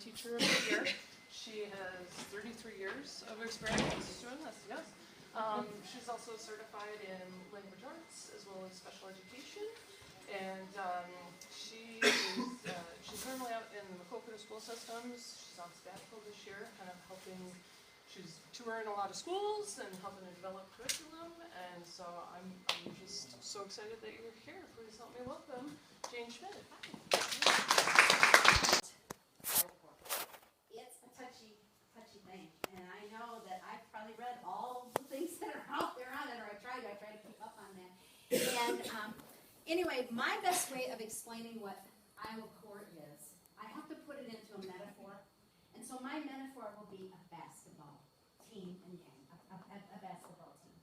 teacher of the year. She has 33 years of experience doing this, yes. She's also certified in language arts as well as special education. And she's normally out in the Maquoketa School Systems. She's on sabbatical this year, kind of helping. She's touring a lot of schools and helping to develop curriculum. And so I'm just so excited that you're here. Please help me welcome Jane Schmidt. Hi. It's a touchy thing, and I know that I've probably read all the things that are out there on it, or I try to keep up on that. And anyway, my best way of explaining what Iowa Core is, I have to put it into a metaphor. And so my metaphor will be a basketball team and game, a basketball team.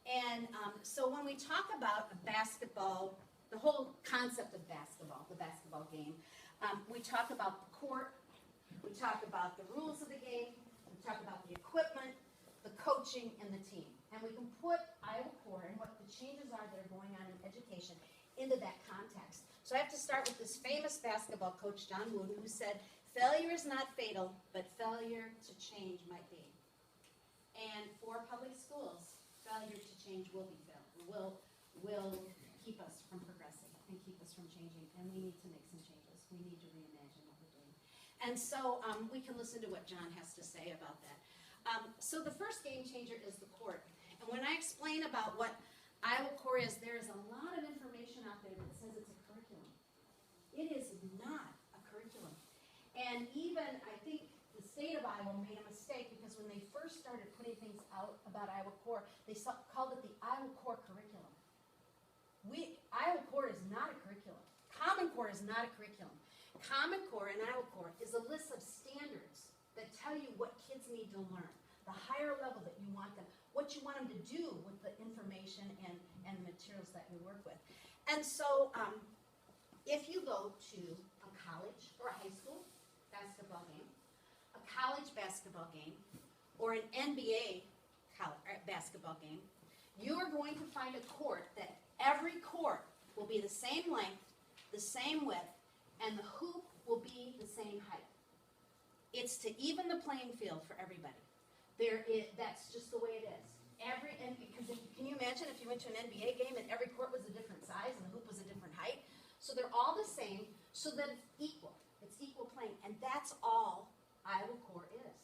And so when we talk about a basketball, the whole concept of basketball, the basketball game, we talk about the court, we talk about the rules of the game, we talk about the equipment, the coaching, and the team. And we can put Iowa Core and what the changes are that are going on in education into that context. So I have to start with this famous basketball coach, John Wooden, who said, "Failure is not fatal, but failure to change might be." And for public schools, failure to change will be failure, will keep us from progressing and keep us from changing. And we need to make some changes. We need to reimagine what we're doing. And so we can listen to what John has to say about that. So the first game changer is the court. And when I explain about what Iowa Core is, there is a lot of information out there that says it's a curriculum. It is not a curriculum. And even, I think, the state of Iowa made a mistake because when they first started putting things out about Iowa Core, they called it the Iowa Core curriculum. Iowa Core is not a curriculum. Common Core is not a curriculum. Common Core and Iowa Core is a list of standards that tell you what kids need to learn, the higher level that you want them, what you want them to do with the information and the materials that you work with. And so if you go to a college or a high school basketball game, a college basketball game, or an NBA basketball game, you are going to find a court that every court will be the same length, the same width, and the hoop will be the same height. It's to even the playing field for everybody. That's just the way it is. Can you imagine if you went to an NBA game and every court was a different size and the hoop was a different height? So they're all the same, so that it's equal. It's equal playing, and that's all Iowa Core is.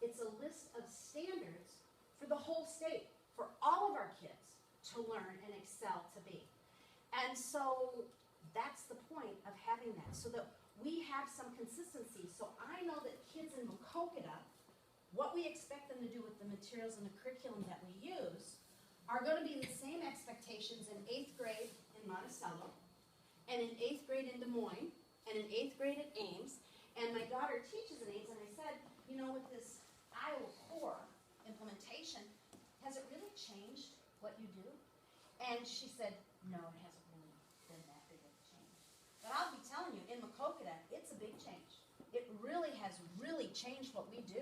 It's a list of standards for the whole state, for all of our kids to learn and excel to be. And so that's the point of having that, so that we have some consistency. So I know that kids in Maquoketa, what we expect them to do with the materials and the curriculum that we use are going to be the same expectations in 8th grade in Monticello, and in 8th grade in Des Moines, and in 8th grade at Ames. And my daughter teaches at Ames, and I said, you know, with this Iowa Core implementation, has it really changed what you do? And she said, no, it hasn't really been that big of a change. But I'll be telling you, in Maquoketa, it's a big change. It really has changed what we do,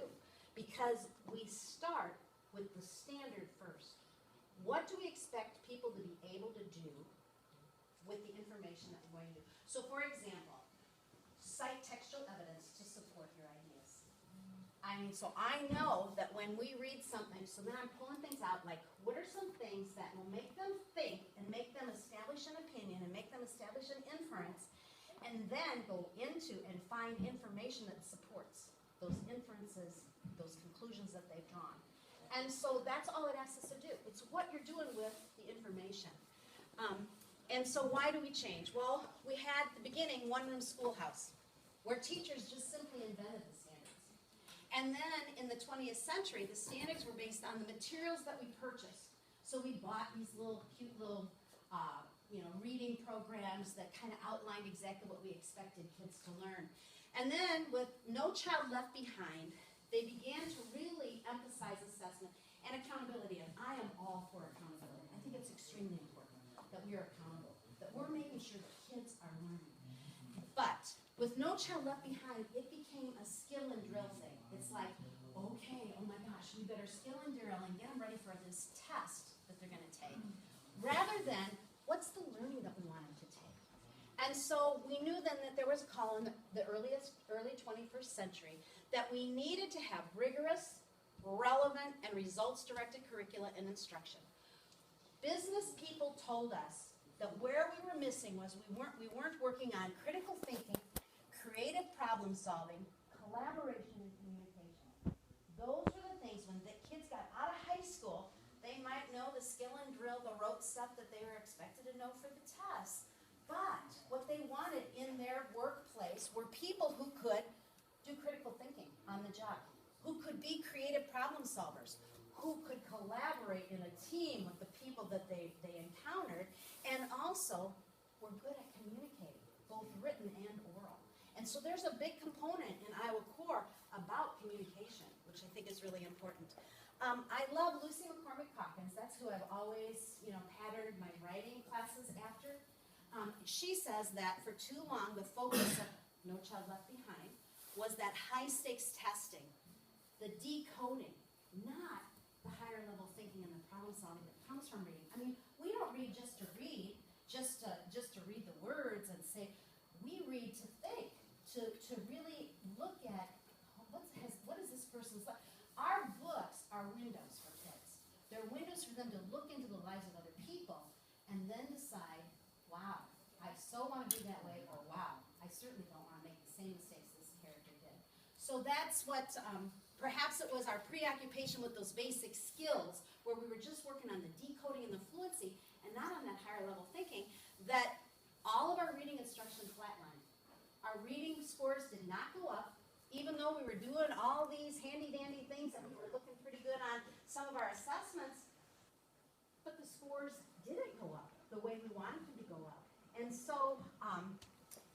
because we start with the standard first. What do we expect people to be able to do with the information that we're going to do? So for example, cite textual evidence to support your ideas. So I know that when we read something, so then I'm pulling things out like, what are some things that will make them think and make them establish an opinion and make them establish an inference, and then go into and find information that supports those inferences, those conclusions that they've drawn. And so that's all it asks us to do. It's what you're doing with the information. And so why do we change? Well, we had at the beginning one-room schoolhouse, where teachers just simply invented the standards. And then in the 20th century, the standards were based on the materials that we purchased. So we bought these cute little reading programs that kind of outlined exactly what we expected kids to learn. And then with No Child Left Behind, they began to really emphasize assessment and accountability. And I am all for accountability. I think it's extremely important that we are accountable, that we're making sure that kids are learning. But with No Child Left Behind, it became a skill and drill thing. It's like, okay, oh my gosh, we better skill and drill and get them ready for this test that they're going to take. Rather than, what's the learning that we want them to take? And so we knew then that there was a call in the early 21st century that we needed to have rigorous, relevant, and results-directed curricula and instruction. Business people told us that where we were missing was we weren't working on critical thinking, creative problem solving, collaboration, and communication. Those were the things when the kids got out of high school, they might know the skill and drill, the rote stuff that they were expected to know for the tests. But what they wanted in their workplace were people who could do critical thinking on the job, who could be creative problem solvers, who could collaborate in a team with the people that they encountered, and also were good at communicating, both written and oral. And so there's a big component in Iowa Core about communication, which I think is really important. I love Lucy McCormick Hawkins. That's who I've always, patterned my writing classes after. She says that for too long, the focus of No Child Left Behind was that high-stakes testing, the decoding, not the higher level thinking and the problem solving that comes from reading. I mean, we don't read just to read, just to read the words and say, we read to think, to really look at what is this person's life. Our books are windows for kids. They're windows for them to look into the lives of other people and then decide, wow, I so want to be that way, or wow, I certainly don't want to make the same mistakes this character did. So that's what, perhaps it was our preoccupation with those basic skills, where we were just working on the decoding and the fluency, and not on that higher level thinking, that all of our reading instruction flatlined. Our reading scores did not go up, even though we were doing all these handy-dandy things and we were looking pretty good on some of our assessments, but the scores didn't go up the way we wanted them to go up. And so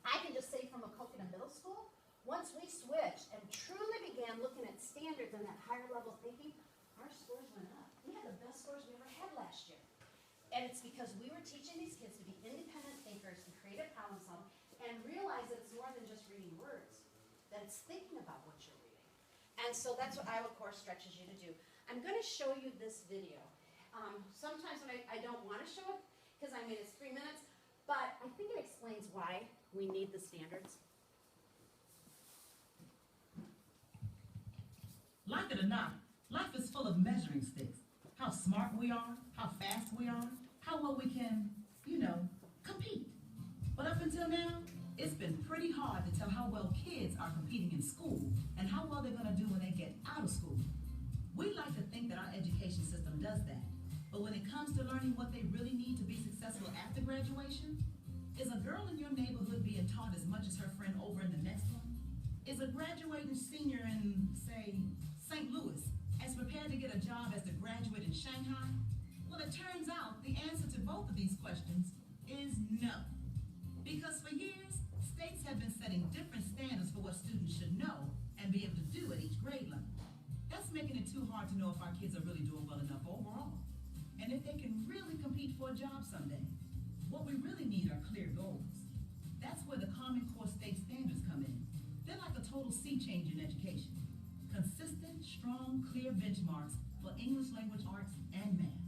I can just say from Maquoketa Middle School, once we switched and truly began looking at standards and that higher level thinking, our scores went up. We had the best scores we ever had last year. And it's because we were teaching these kids to be independent thinkers and creative problem solving and realize that it's more than just reading words, that it's thinking about what you're reading. And so that's what Iowa Core stretches you to do. I'm going to show you this video. Sometimes when I don't want to show it, because it's 3 minutes, but I think it explains why we need the standards. Like it or not, life is full of measuring sticks. How smart we are, how fast we are, how well we can, compete. But up until now, it's been pretty hard to tell how well kids are competing in school and how well they're going to do when they get out of school. We like to think that our education system does that. But when it comes to learning what they really need to be successful after graduation, is a girl in your neighborhood being taught as much as her friend over in the next one? Is a graduating senior in, say, St. Louis as prepared to get a job as the graduate in Shanghai? Well, it turns out the answer to both of these questions is no. Because for years, states have been setting different standards for what students should know and be able to do at each grade level. That's making it too hard to know if our kids are really doing well enough overall, and if they can really compete for a job someday. What we really need are clear goals. That's where the Common Core state standards come in. They're like a total sea change in education. Consistent, strong, clear benchmarks for English language arts and math.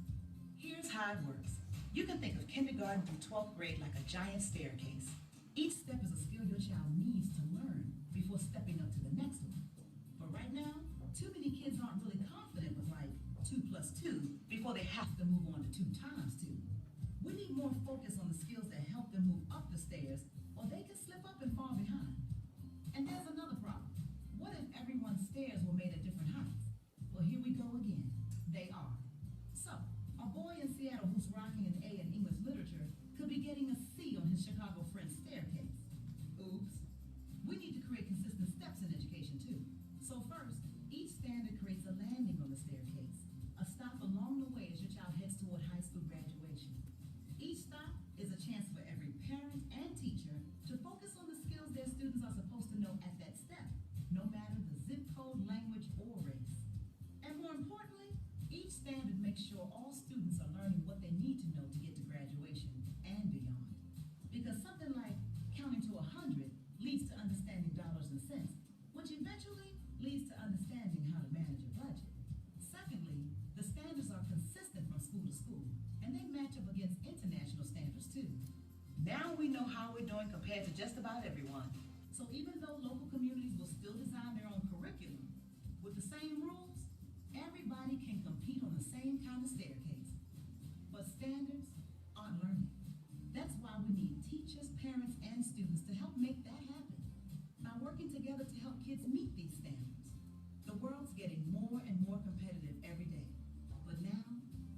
Here's how it works. You can think of kindergarten through 12th grade like a giant staircase. Each step is a skill your child needs to learn before stepping up to the next one. But right now, too many kids aren't really confident with like 2 plus 2 before they have to move on to 2 times 2. We need more focus on the skills that help them move up the stairs, or they can slip up and fall behind. And there's another problem. What if everyone's stairs were made at different heights? Well, here we go again. They are. So, a boy in Seattle who's rocking an A in English literature could be getting a C on his Chicago friend's staircase. Oops. We need to create consistent steps in education too. So first, each standard creates a landing on the staircase, a stop along the way as your child heads toward high school kids meet these standards. The world's getting more and more competitive every day. But now,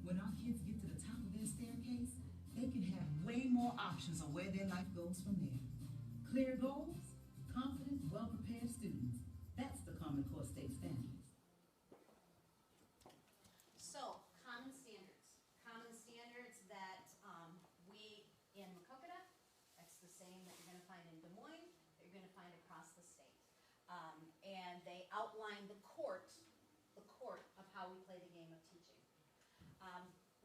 when our kids get to the top of their staircase, they can have way more options on where their life goes from there. Clear goals, confident, well-prepared students. That's the Common Core State Standards. So, common standards. Common standards that we in Maquoketa, that's the same that you're going to find in Des Moines, that you're going to find across the state. And they outline the court of how we play the game of teaching.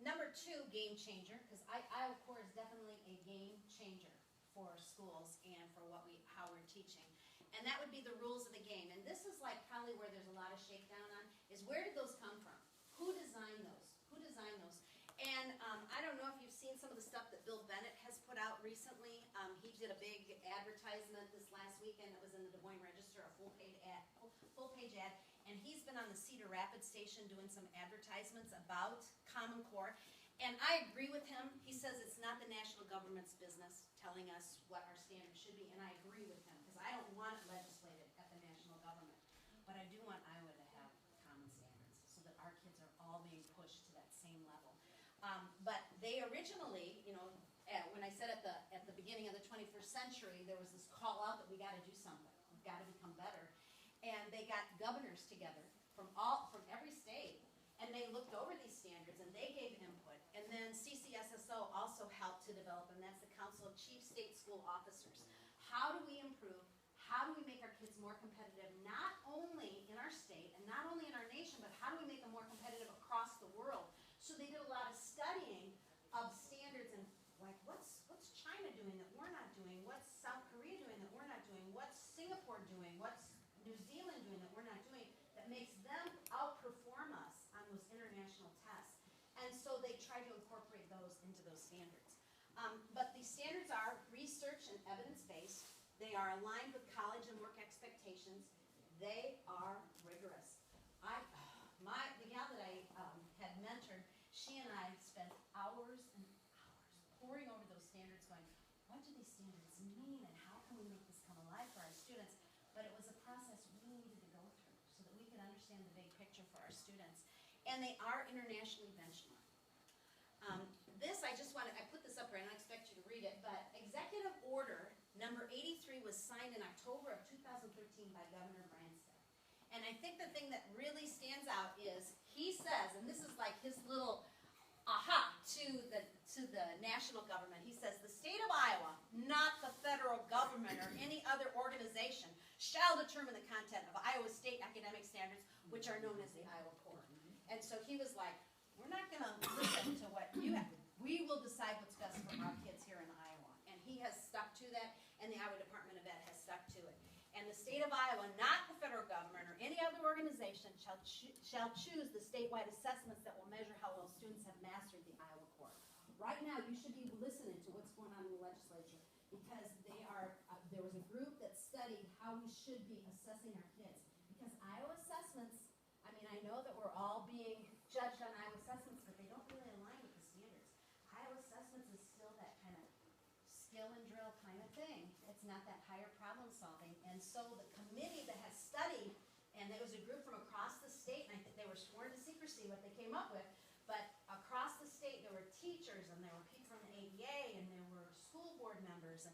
Number 2, game changer, because Iowa Core is definitely a game changer for schools and for how we're teaching. And that would be the rules of the game. And this is like probably where there's a lot of shakedown on, is where did those come from? Who designed those? Who designed those? And I don't know if you've seen some of the stuff that Bill Bennett has put out recently. He did a big advertisement this last weekend. It was in the Des Moines Register, a full-page ad. And he's been on the Cedar Rapids station doing some advertisements about Common Core. And I agree with him. He says it's not the national government's business telling us what our standards should be. And I agree with him, because I don't want it legislated at the national government. But I do want Iowa to have common standards so that our kids are all being pushed to that same level. But they originally, when I said at the beginning of the 21st century, there was this call out that we got to do something. We've got to become better. And they got governors together from every state, and they looked over these standards and they gave input. And then CCSSO also helped to develop, and that's the Council of Chief State School Officers. How do we improve? How do we make our kids more competitive, not only in our state and not only in our nation, but how do we make them more competitive across the world? So they did a lot of studying of standards and like what's China doing that we're not doing? What's South Korea doing that we're not doing? What's Singapore doing? What's New Zealand doing that we're not doing? That makes them outperform us on those international tests. And so they try to incorporate those into those standards. But these standards are research and evidence-based. They are aligned with college and work expectations. They are rigorous. The gal that I had mentored, she and I spent hours and hours poring over those standards going, what do these standards mean and how can we make this come alive for our students? But it was a process we needed to go through so that we could understand the big picture for our students. And they are internationally benchmarked. I put this up here, I don't expect you to read it, but Executive Order number 83 was signed in October of 2013 by Governor Branstad. And I think the thing that really stands out is he says, and this is like his little aha to the national government. He says, the state of Iowa, not the federal government or any other organization, shall determine the content of Iowa state academic standards, which are known as the Iowa Core. And so he was like, we're not going to listen to what you have. We will decide what's best for our kids here in Iowa. And he has stuck to that, and the Iowa Department of Ed has stuck to it. And the state of Iowa, not the federal government or any other organization, shall choose the statewide assessments that will measure how well students have mastered the Iowa Core. Right now, you should be listening to what's going on in the legislature, because there was a group that studied how we should be assessing our kids. Because Iowa assessments, I know that we're all being judged on Iowa assessments, but they don't really align with the standards. Iowa assessments is still that kind of skill and drill kind of thing. It's not that higher problem solving. And so the committee that has studied, and there was a group from across the state, and I think they were sworn to secrecy what they came up with, but across the state there were teachers, and there were people from the ADA, and there were school board members,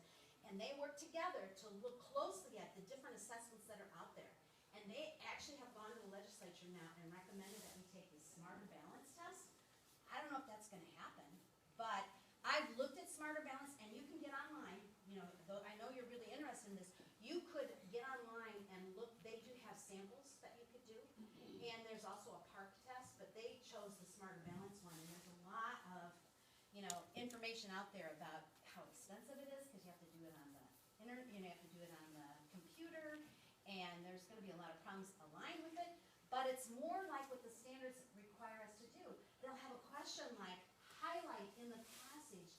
and they worked together to look closely at the different assessments that are out there. And they actually have gone to the legislature now and recommended that we take the Smarter Balance test. I don't know if that's going to happen, but I've looked at Smarter Balance, and you can get online. Though I know you're really interested in this, you could get online and look. They do have samples that you could do, and there's also a PARC test, but they chose the Smarter Balance one, and there's a lot of information out there about how expensive it is, because you have to do it on the internet, you have to do it on the computer, and there's going to be a lot of problems aligned with it, but it's more like what the standards require us to do. They'll have a question like, highlight in the passage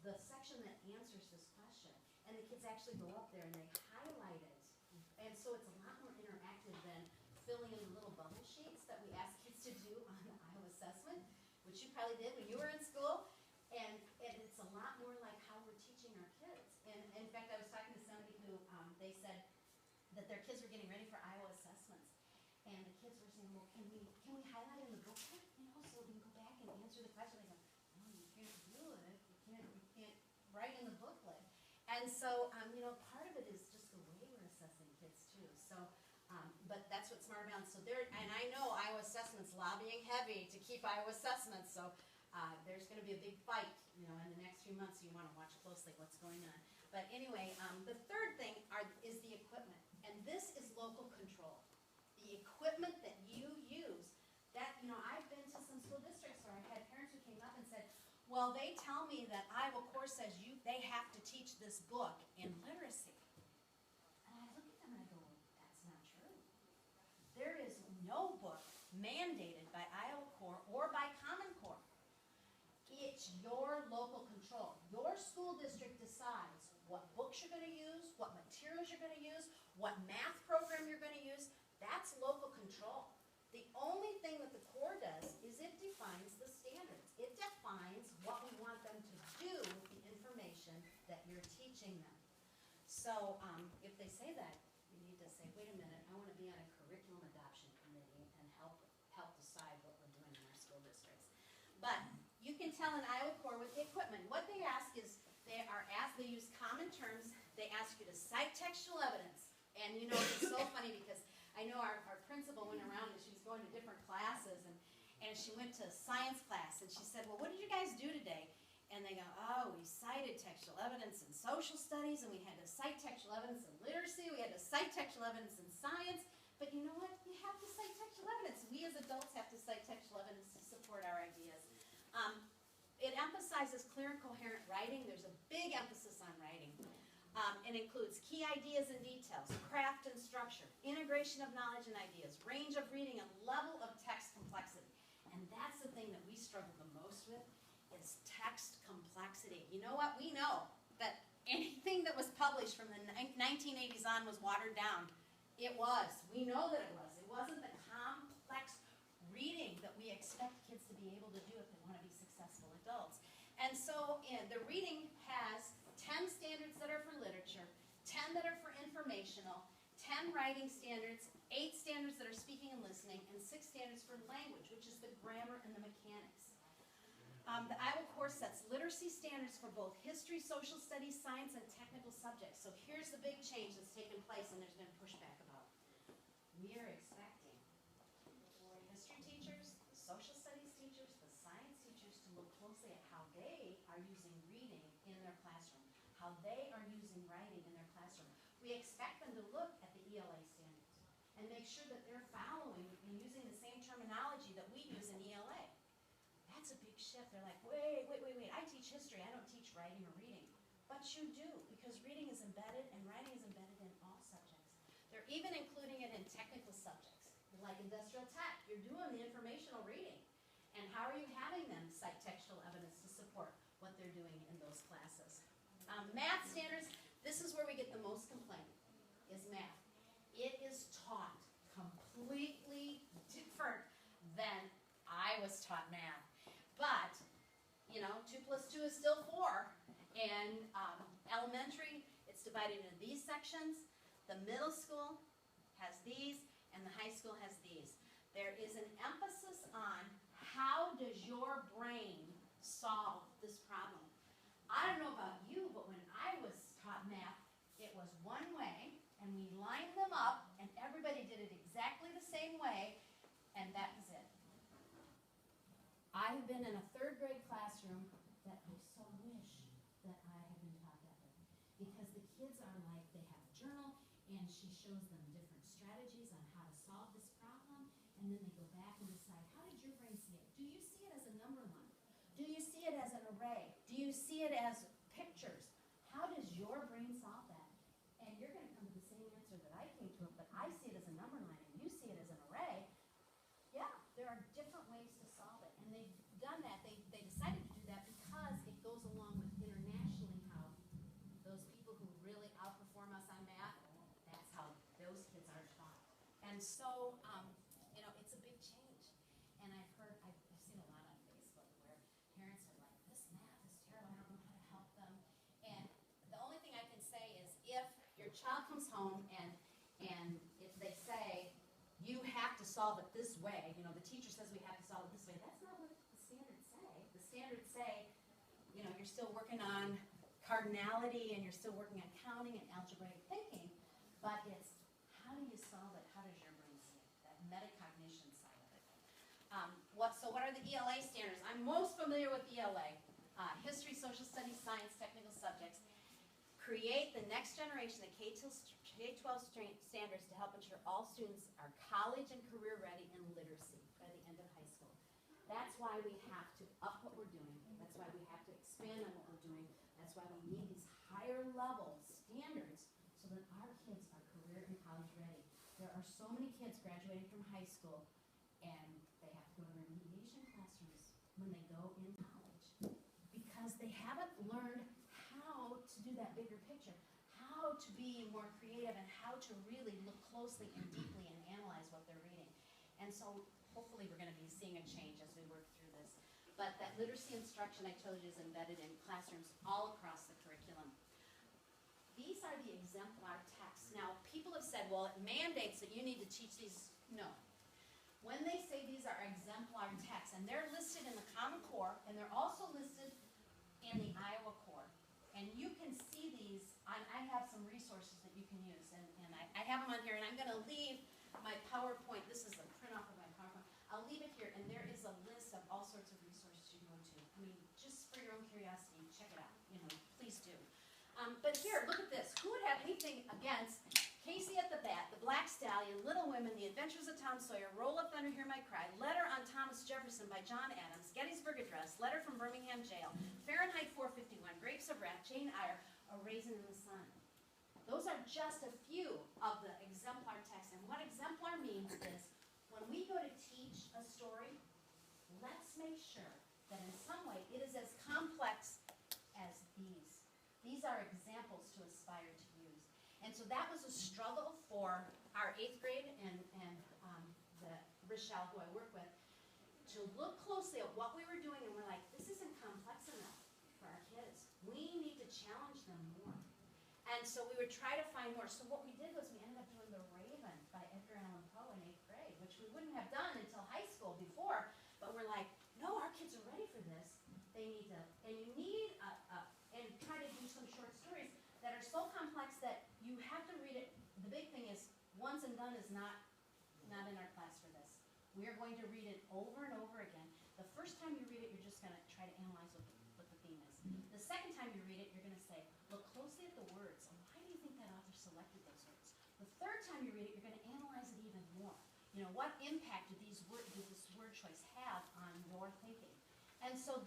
the section that answers this question, and the kids actually go up there and they highlight it, and so it's a lot more interactive than filling in the little bubble sheets that we ask kids to do on the Iowa assessment, which you probably did when you were in school, and it's a lot more like how we're teaching our kids. And in fact, I was talking to somebody who they said that their kids were kids were saying, well, can we highlight in the booklet, so we can go back and answer the question. They go, no, you can't do it. You can't write in the booklet. And so, part of it is just the way we're assessing kids too. So, but that's what Smart Bound. So and I know Iowa Assessment's lobbying heavy to keep Iowa Assessments. So there's going to be a big fight, in the next few months. You want to watch closely what's going on. But anyway, the third thing is the equipment, and this is local control. The equipment that you use. That I've been to some school districts where I had parents who came up and said, well, they tell me that Iowa Core says they have to teach this book in literacy. And I look at them and I go, that's not true. There is no book mandated by Iowa Core or by Common Core. It's your local control. Your school district decides what books you're going to use, what materials you're going to use, what math program you're going to use. That's local control. The only thing that the Core does is it defines the standards. It defines what we want them to do with the information that you're teaching them. So if they say that, you need to say, wait a minute, I want to be on a curriculum adoption committee and help decide what we're doing in our school districts. But you can tell in Iowa Core with the equipment, what they ask is, they use common terms, they ask you to cite textual evidence. And it's so funny because I know our principal went around and she was going to different classes and she went to science class and she said, well, what did you guys do today? And they go, oh, we cited textual evidence in social studies and we had to cite textual evidence in literacy, we had to cite textual evidence in science, but you know what? You have to cite textual evidence. We as adults have to cite textual evidence to support our ideas. It emphasizes clear and coherent writing. There's a big emphasis on writing. It includes key ideas and details, craft and structure, integration of knowledge and ideas, range of reading, and level of text complexity. And that's the thing that we struggle the most with, is text complexity. You know what? We know that anything that was published from the 1980s on was watered down. It was. We know that it was. It wasn't the complex reading that we expect kids to be able to do if they want to be successful adults. And so the reading has 10 standards that are for literature, 10 that are for informational, 10 writing standards, 8 standards that are speaking and listening, and 6 standards for language, which is the grammar and the mechanics. The Iowa Core sets literacy standards for both history, social studies, science, and technical subjects. So here's the big change that's taken place and there's been pushback about. We are expecting history teachers, the social studies teachers, the science teachers to look closely at how they are using reading in their classroom, how they are using writing in their classroom. We expect them to look at the ELA standards and make sure that they're following and using the same terminology that we use in ELA. That's a big shift. They're like, wait, I teach history, I don't teach writing or reading. But you do, because reading is embedded and writing is embedded in all subjects. They're even including it in technical subjects, like industrial tech. You're doing the informational reading. And how are you having them cite textual evidence to support what they're doing in those classes? Math standards, this is where we get the most complaint, is math. It is taught completely different than I was taught math. But, 2 plus 2 is still 4. And elementary, it's divided into these sections. The middle school has these, and the high school has these. There is an emphasis on how does your brain solve this problem. I don't know about you, but when I was taught math, it was one way, and we lined them up, and everybody did it exactly the same way, and that was it. I have been in a 3rd grade classroom that I so wish that I had been taught that way. Because the kids are like, they have a journal, and she shows them different strategies on how to solve this problem, and then they go back and decide, how did your brain see it? Do you see it as a number line? Do you see it as an array? Do you see it as pictures? How does your brain solve that? And you're going to come to the same answer that I came to, but I see it as a number line, and you see it as an array. Yeah, there are different ways to solve it, and they've done that. They decided to do that because it goes along with internationally how those people who really outperform us on math, that's how those kids are taught. And so, it's a big change. And I've seen a lot on Facebook where parents are like, this math is terrible, I don't know how to help them. And the only thing I can say is if your child comes home and if they say, you have to solve solve it this way. You know, the teacher says we have to solve it this way. That's not what the standards say. The standards say, you know, you're still working on cardinality and you're still working on counting and algebraic thinking, but it's how do you solve it? How does your brain see it? That metacognition side of it. So what are the ELA standards? I'm most familiar with ELA. History, social studies, science, technical subjects. Create the next generation of K-12 standards to help ensure all students are college and career ready in literacy by the end of high school. That's why we have to up what we're doing. That's why we have to expand on what we're doing. That's why we need these higher level standards so that our kids are career and college ready. There are so many kids graduating from high school and they have to go to remediation classrooms when they go in college because they haven't learned how to do that bigger picture, how to be more creative and how to really look closely and deeply and analyze what they're reading. And so hopefully we're going to be seeing a change as we work through this. But that literacy instruction I told you is embedded in classrooms all across the curriculum. These are the exemplar texts. Now, people have said, well, it mandates that you need to teach these. No. When they say these are exemplar texts, and they're listed in the Common Core, and they're also listed in the Iowa Core. And you can see these, I have some resources that you can use, and I have them on here, and I'm going to leave my PowerPoint. This is a print off of my PowerPoint. I'll leave it here, and there is a list of all sorts of resources you can go to. I mean, just for your own curiosity, check it out. You know, please do. But here, look at this. Who would have anything against Casey at the Bat, The Black Stallion, Little Women, The Adventures of Tom Sawyer, Roll Up Thunder, Hear My Cry, Letter on Thomas Jefferson by John Adams, Gettysburg Address, Letter from Birmingham Jail, Fahrenheit 451, Grapes of Wrath, Jane Eyre, A Raisin in the Sun. Those are just a few of the exemplar texts. And what exemplar means is when we go to teach a story, let's make sure that in some way it is as complex as these. These are examples to aspire to use. And so that was a struggle for our 8th grade and the Rochelle, who I work with, to look closely at what we were doing, and we're like, this isn't complex enough for our kids. We need to challenge them more. And so we would try to find more. So what we did was we ended up doing The Raven by Edgar Allan Poe in 8th grade, which we wouldn't have done until high school before. But we're like, no, our kids are ready for this. They need to, and you need and try to do some short stories that are so complex that you have to read it. The big thing is once and done is not in our class for this. We are going to read it over and over again. The first time you read it, you're just going to try to analyze what the theme is. The second time you read it, you're going to say, look closely at the words. And why do you think that author selected those words? The third time you read it, you're going to analyze it even more. You know, what impact did this word choice have on your thinking? And so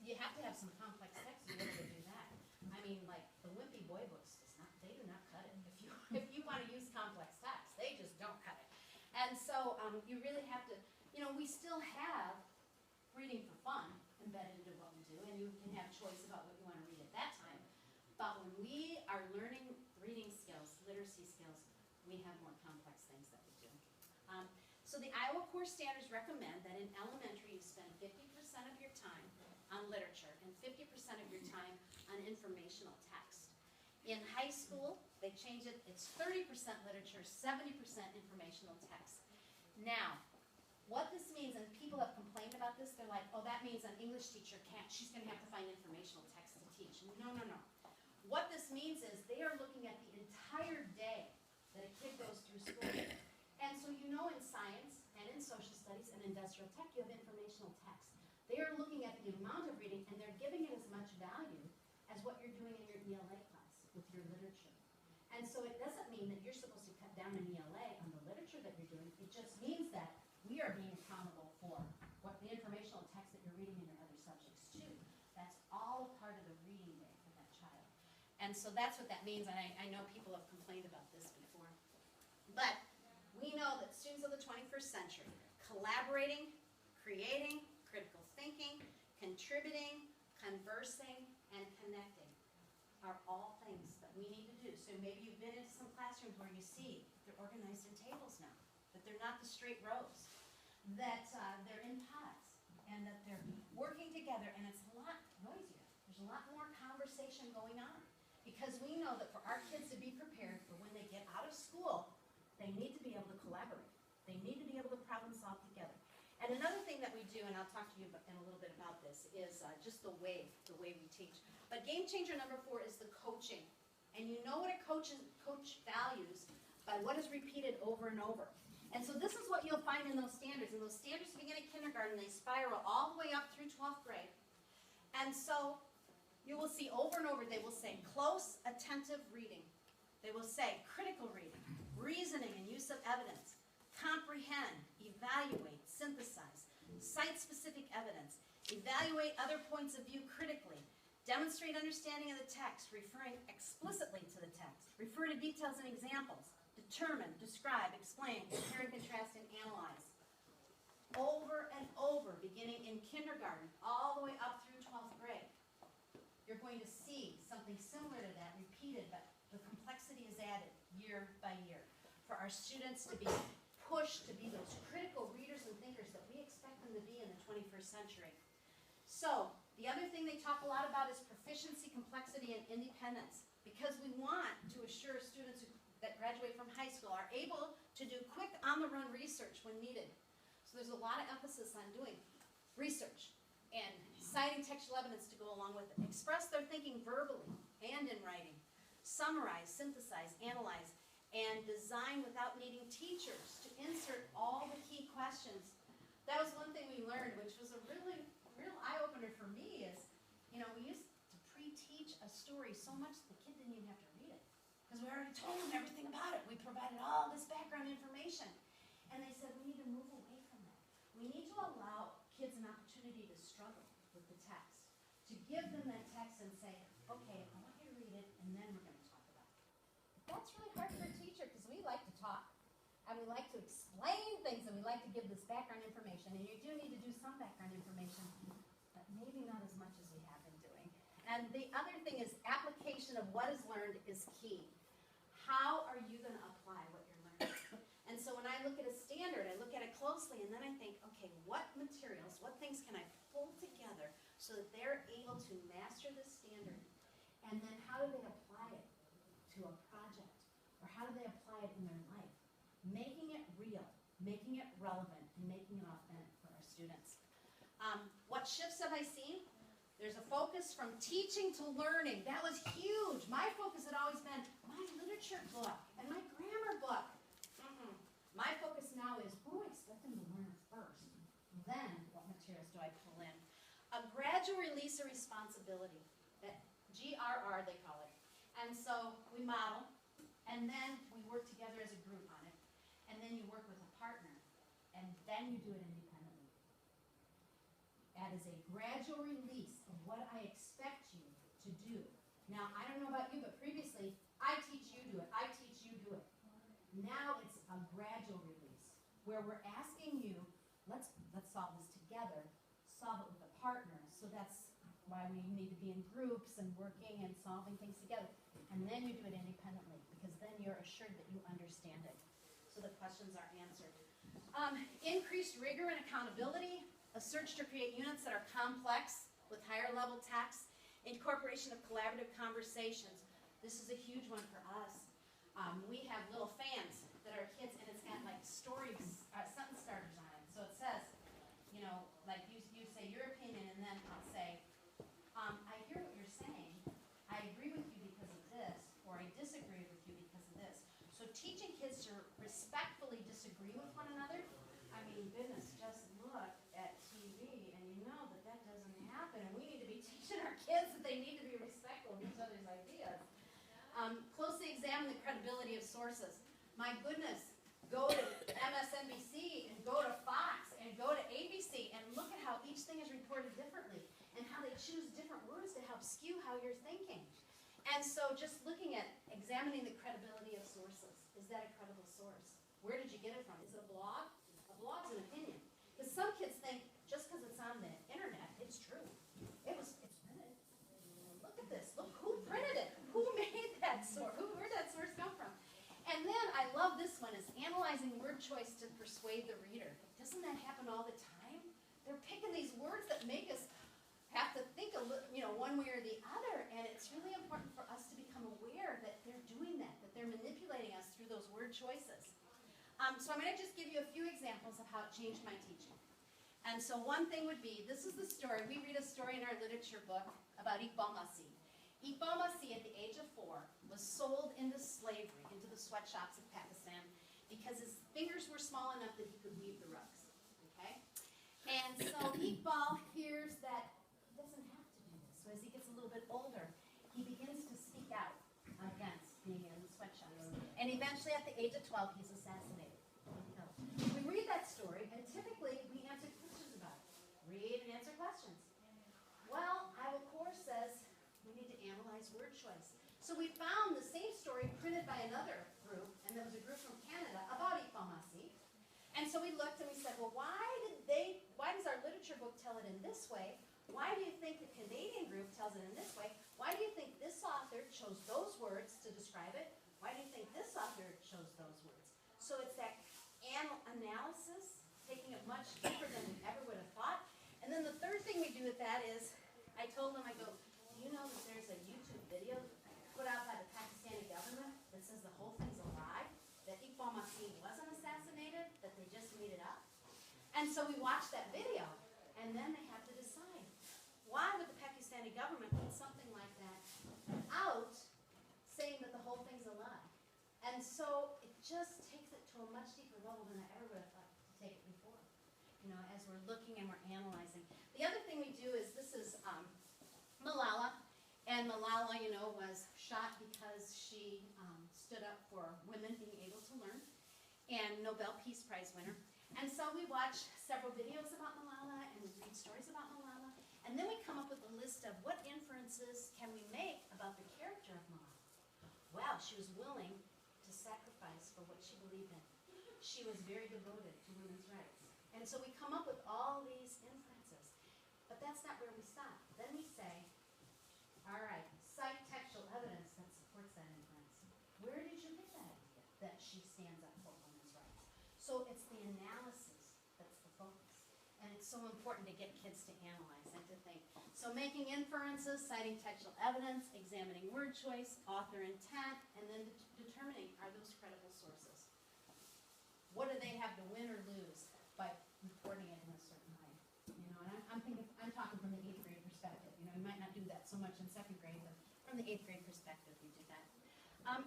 you have to have some complex text to be able to do that. I mean, like the Wimpy Boy books, they do not cut it. If you want to use complex text, they just don't cut it. And so you really have to, you know, we still have reading for fun embedded into what we do, and you can have choice about what you want to read at that time. But when we are learning reading skills, literacy skills, we have more complex things that we do. So the Iowa Core Standards recommend that in elementary you spend 50% of your time on literature and 50% of your time on informational text. In high school, they change it, it's 30% literature, 70% informational text. Now, what this means, and people have complained about this, they're like, oh, that means an English teacher can't, she's going to have to find informational text to teach. No, no, no. What this means is they are looking at the entire day that a kid goes through school. And so you know in science and in social studies and industrial tech, you have informational text. They are looking at the amount of reading and they're giving it as much value as what you're doing in your ELA class with your literature. And so it doesn't mean that you're supposed to cut down an ELA on the literature that you're doing. It just means that we are being accountable for what the informational text that you're reading in your other subjects too. That's all part of the reading day for that child. And so that's what that means, and I know people have complained about this before. But we know that students of the 21st century, collaborating, creating, critical thinking, contributing, conversing, and connecting are all things that we need to do. So maybe you've been into some classrooms where you see they're organized in tables now, that they're not the straight rows, that they're in pods, and that they're working together, and it's a lot noisier. There's a lot more conversation going on, because we know that for our kids to be prepared for when they get out of school, they need to be able to collaborate. They need to be able to problem solve together. And another thing that we do, and I'll talk to you in a little bit about this, is just the way we teach. But game changer number 4 is the coaching. And you know what a coach values by what is repeated over and over. And so this is what you'll find in those standards. And those standards begin at kindergarten, they spiral all the way up through 12th grade. And so you will see over and over, they will say close, attentive reading. They will say critical reading, reasoning and use of evidence, comprehend, evaluate, synthesize, cite specific evidence, evaluate other points of view critically, demonstrate understanding of the text, referring explicitly to the text, refer to details and examples, determine, describe, explain, compare and contrast, and analyze. Over and over, beginning in kindergarten, all the way up through 12th grade. You're going to see something similar to that repeated, but the complexity is added year by year for our students to be pushed to be those critical readers and thinkers that we expect them to be in the 21st century. So, the other thing they talk a lot about is proficiency, complexity, and independence, because we want to assure students that graduate from high school are able to do quick on-the-run research when needed. So there's a lot of emphasis on doing research and citing textual evidence to go along with it. Express their thinking verbally and in writing. Summarize, synthesize, analyze, and design without needing teachers to insert all the key questions. That was one thing we learned, which was a real eye-opener for me is, you know, we used to pre-teach a story so much the kid didn't even have to read it. Because we already told them everything about it. We provided all this background information. And they said, we need to move away from that. We need to allow kids an opportunity to struggle with the text. To give them that text and say, okay, I want you to read it, and then we're going to talk about it. That's really hard for a teacher because we like to talk. And we like to explain things, and we like to give this background information. And you do need to do some background information, but maybe not as much as we have been doing. And the other thing is application of what is learned is key. How are you going to apply what you're learning? And so when I look at a standard, I look at it closely, and then I think, okay, what materials, what things can I pull together so that they're able to master this standard? And then how do they apply it to a project? Or how do they apply it in their life? Making it real, making it relevant, and making it authentic for our students. What shifts have I seen? There's a focus from teaching to learning. That was huge. My focus had always been my literature book and my grammar book. My focus now is, who do I expect them to learn first? Then, what materials do I pull in? A gradual release of responsibility. That GRR, they call it. And so we model, and then we work together as a group on it. And then you work with a partner, and then you do it independently. That is a gradual release of what I expect you to do. Now, I don't know about you, but previously, I teach you do it, I teach you do it. Now it's a gradual release, where we're asking you, let's solve this together, solve it with a partner. So that's why we need to be in groups and working and solving things together. And then you do it independently, because then you're assured that you understand it. So the questions are answered. Increased rigor and accountability, a search to create units that are complex with higher level text, incorporation of collaborative conversations. This is a huge one for us. We have little fans that are kids, and it's got like stories, sentence starters on it. So it says, you know, like you say your opinion, and then I'll say, I hear what you're saying. I agree with you because of this, or I disagree with you because of this. So teaching kids to respectfully disagree with one another, I mean, goodness, just look at TV and you know that that doesn't happen. And we need to be teaching our kids that they need to be respectful of each other's ideas. Closely examine the credibility of sources. My goodness, go to MSNBC and go to Fox and go to ABC and look at how each thing is reported differently and how they choose different words to help skew how you're thinking. And so just looking at examining the credibility of sources. Is that a credible source? Where did you get it from? Is it a blog? A blog's an opinion. Because some kids think just because it's on the internet, it's true. It's printed. Look at this. Look who printed it. Who made that source? Where'd that source come from? And then I love this one, is analyzing word choice to persuade the reader. Doesn't that happen all the time? They're picking these words that make us have to think a little, one way or the other, and it's really important for us to become aware that they're doing that they're manipulating us through those word choices. So I'm going to just give you a few examples of how it changed my teaching. And so one thing would be, this is the story. We read a story in our literature book about Iqbal Masih. Iqbal Masih, at the age of 4, was sold into slavery, into the sweatshops of Pakistan, because his fingers were small enough that he could weave the rugs. Okay? And so Iqbal hears that he doesn't have to do this. So as he gets a little bit older, he begins to speak out against being in the sweatshops. And eventually, at the age of 12, he's assassinated. We read that story, and typically we answer questions about it. Read and answer questions. Well, Iowa Corps says we need to analyze word choice. So we found the same story printed by another group, and there was a group from Canada about Iqbal Masih. And so we looked and we said, well, why does our literature book tell it in this way? Why do you think the Canadian group tells it in this way? Why do you think this author chose those words to describe it? Why do you think this author chose those words? So it's that analysis, taking it much deeper than we ever would have thought. And then the third thing we do with that is, I told them, I go, do you know that there's a YouTube video put out by the Pakistani government that says the whole thing's a lie? That Iqbal Masih wasn't assassinated, that they just made it up? And so we watched that video, and then they have to decide, why would the Pakistani government put something like that out, saying that the whole thing's a lie? And so it just takes it to a much deeper level than I ever would have thought to take it before. You know, as we're looking and we're analyzing. The other thing we do is, this is Malala. And Malala, you know, was shot because she stood up for women being able to learn, and Nobel Peace Prize winner. And so we watch several videos about Malala, and we read stories about Malala, and then we come up with a list of what inferences can we make about the character of Malala. Well, she was willing to sacrifice for what she believed in. She was very devoted to women's rights. And so we come up with all these inferences. But that's not where we stop. Then we say, all right, cite textual evidence that supports that inference. Where did you get that idea that she stands up for women's rights? So it's the analysis that's the focus. And it's so important to get kids to analyze and to think. So making inferences, citing textual evidence, examining word choice, author intent, and then determining, are those credible sources? What do they have to win or lose by reporting it in a certain way? You know, and I'm talking from the 8th grade perspective. You know, we might not do that so much in 2nd grade, but from the 8th grade perspective, we do that.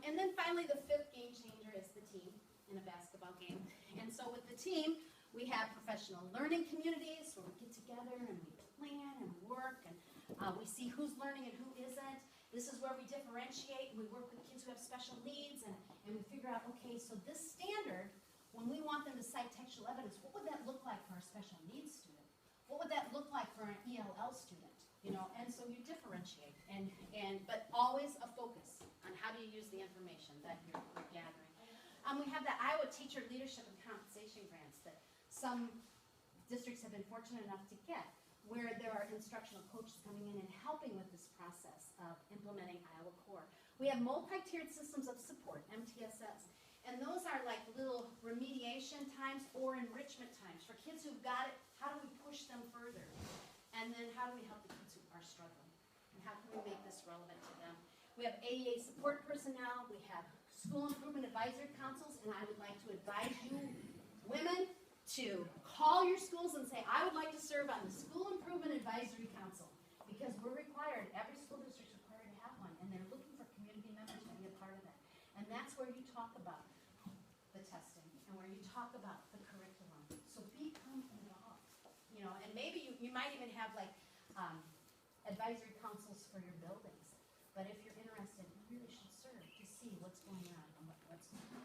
And then finally, the 5th game changer is the team in a basketball game. And so with the team, we have professional learning communities where we get together and we plan and work, and we see who's learning and who isn't. This is where we differentiate, and we work with kids who have special needs, and we figure out, okay, so this standard, when we want them to cite textual evidence, what would that look like for a special needs student? What would that look like for an ELL student? You know, and so you differentiate, but always a focus on how do you use the information that you're gathering. We have the Iowa Teacher Leadership and Compensation Grants that some districts have been fortunate enough to get, where there are instructional coaches coming in and helping with this process of implementing Iowa Core. We have multi-tiered systems of support, MTSS, and those are like little remediation times or enrichment times for kids who've got it. How do we push them further? And then how do we help the kids who are struggling? And how can we make this relevant to them? We have AEA support personnel. We have school improvement advisory councils, and I would like to advise you, women, to call your schools and say, I would like to serve on the School Improvement Advisory Council, because we're required, every school district is required to have one, and they're looking for community members to be a part of that. And that's where you talk about the testing, and where you talk about the curriculum. So become involved, you know, and maybe you might even have like advisory councils for your buildings. But if you're interested, you really should serve to see what's going on and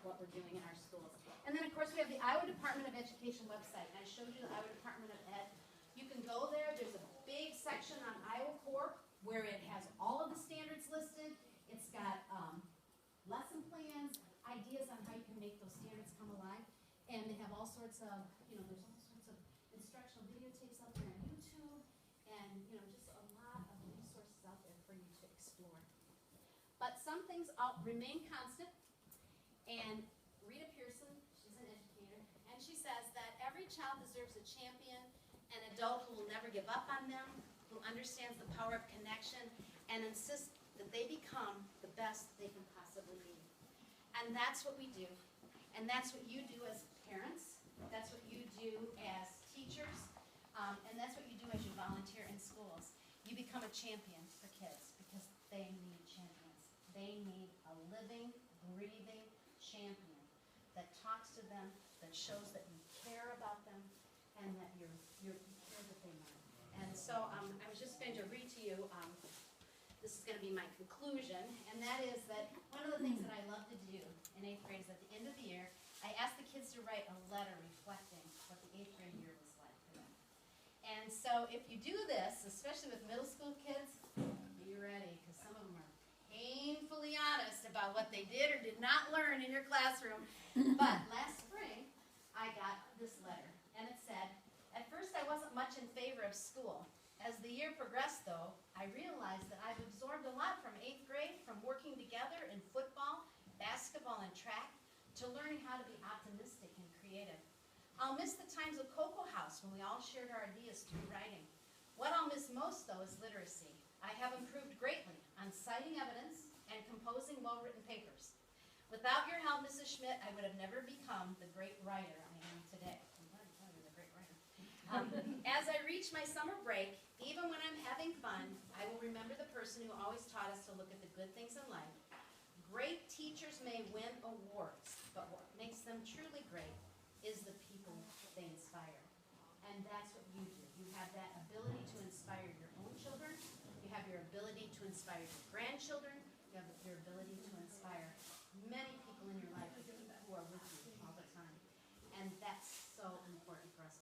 what we're doing in our schools. And then, of course, we have the Iowa Department of Education website. And I showed you the Iowa Department of Ed. You can go there. There's a big section on Iowa Core where it has all of the standards listed. It's got lesson plans, ideas on how you can make those standards come alive. And they have all sorts of, you know, there's all sorts of instructional videotapes out there on YouTube. And, you know, just a lot of resources out there for you to explore. But some things remain constant. And Rita Pearson, she's an educator, and she says that every child deserves a champion, an adult who will never give up on them, who understands the power of connection, and insists that they become the best they can possibly be. And that's what we do. And that's what you do as parents, that's what you do as teachers, and that's what you do as you volunteer in schools. You become a champion for kids because they need champions. They need a living, breathing champion that talks to them, that shows that you care about them, and that you care that they know. And so I was just going to read to you, this is going to be my conclusion, and that is that one of the things that I love to do in 8th grade is at the end of the year, I ask the kids to write a letter reflecting what the 8th grade year was like for them. And so if you do this, especially with middle school kids, be ready, because some of them are painfully honest about what they did or did not learn in your classroom. But last spring, I got this letter, and it said, "At first I wasn't much in favor of school. As the year progressed, though, I realized that I've absorbed a lot from 8th grade, from working together in football, basketball, and track, to learning how to be optimistic and creative. I'll miss the times of Cocoa House when we all shared our ideas through writing. What I'll miss most, though, is literacy. I have improved greatly on citing evidence and composing well-written papers. Without your help, Mrs. Schmidt, I would have never become the great writer I am today." I'm glad you thought I was a great writer. "As I reach my summer break, even when I'm having fun, I will remember the person who always taught us to look at the good things in life. Great teachers may win awards, but what makes them truly great is the people they inspire." And that's what you do. You have that ability to inspire your own children. You have your ability to inspire your grandchildren.